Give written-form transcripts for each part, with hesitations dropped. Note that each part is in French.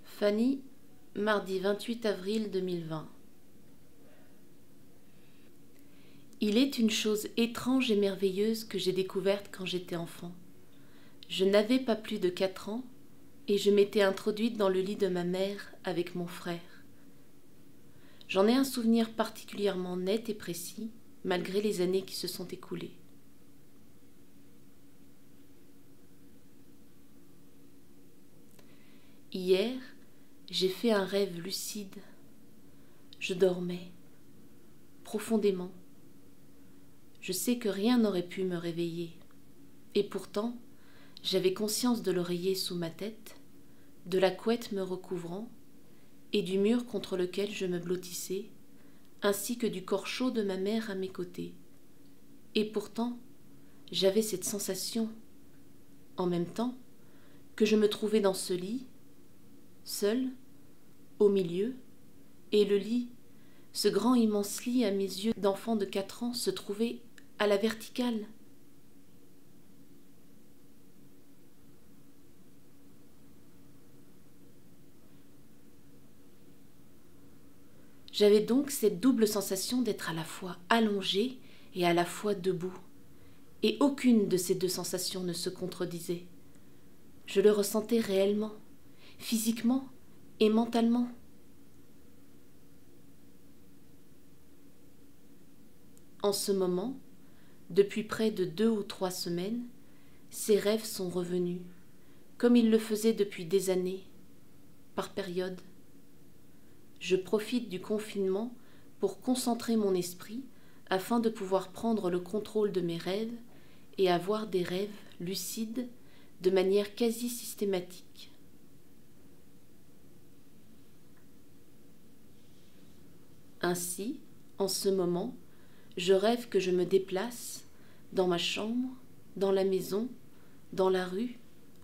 Fanny, mardi 28 avril 2020. Il est une chose étrange et merveilleuse que j'ai découverte quand j'étais enfant. Je n'avais pas plus de 4 ans et je m'étais introduite dans le lit de ma mère avec mon frère. J'en ai un souvenir particulièrement net et précis, malgré les années qui se sont écoulées. Hier, j'ai fait un rêve lucide. Je dormais, profondément. Je sais que rien n'aurait pu me réveiller. Et pourtant, j'avais conscience de l'oreiller sous ma tête, de la couette me recouvrant, et du mur contre lequel je me blottissais, ainsi que du corps chaud de ma mère à mes côtés. Et pourtant, j'avais cette sensation, en même temps, que je me trouvais dans ce lit, seul, au milieu, et le lit, ce grand immense lit à mes yeux d'enfant de 4 ans, se trouvait à la verticale. J'avais donc cette double sensation d'être à la fois allongée et à la fois debout. Et aucune de ces deux sensations ne se contredisait. Je le ressentais réellement, physiquement et mentalement. En ce moment, depuis près de 2 ou 3 semaines, ces rêves sont revenus, comme ils le faisaient depuis des années, par période. Je profite du confinement pour concentrer mon esprit afin de pouvoir prendre le contrôle de mes rêves et avoir des rêves lucides de manière quasi systématique. Ainsi, en ce moment, je rêve que je me déplace dans ma chambre, dans la maison, dans la rue,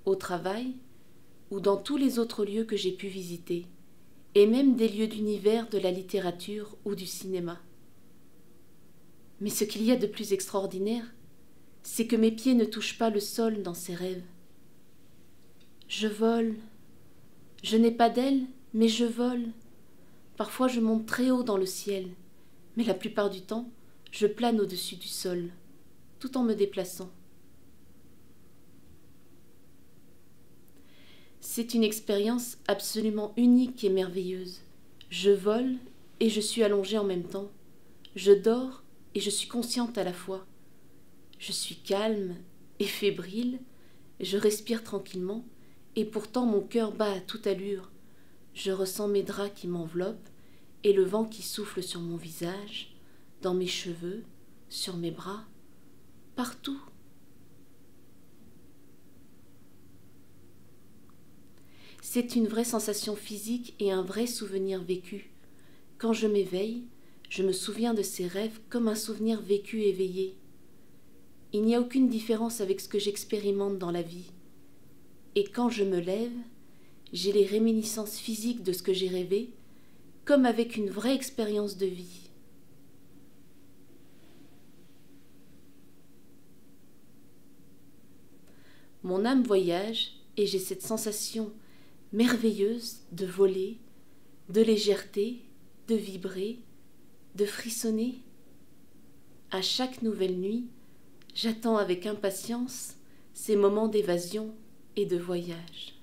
au travail ou dans tous les autres lieux que j'ai pu visiter, et même des lieux d'univers de la littérature ou du cinéma. Mais ce qu'il y a de plus extraordinaire, c'est que mes pieds ne touchent pas le sol dans ces rêves. Je vole. Je n'ai pas d'ailes, mais je vole. Parfois je monte très haut dans le ciel, mais la plupart du temps, je plane au-dessus du sol, tout en me déplaçant. C'est une expérience absolument unique et merveilleuse. Je vole et je suis allongée en même temps. Je dors et je suis consciente à la fois. Je suis calme et fébrile, je respire tranquillement, et pourtant mon cœur bat à toute allure. Je ressens mes draps qui m'enveloppent et le vent qui souffle sur mon visage, dans mes cheveux, sur mes bras, partout. C'est une vraie sensation physique et un vrai souvenir vécu. Quand je m'éveille, je me souviens de ces rêves comme un souvenir vécu éveillé. Il n'y a aucune différence avec ce que j'expérimente dans la vie. Et quand je me lève, j'ai les réminiscences physiques de ce que j'ai rêvé, comme avec une vraie expérience de vie. Mon âme voyage et j'ai cette sensation merveilleuse de voler, de légèreté, de vibrer, de frissonner. À chaque nouvelle nuit, j'attends avec impatience ces moments d'évasion et de voyage.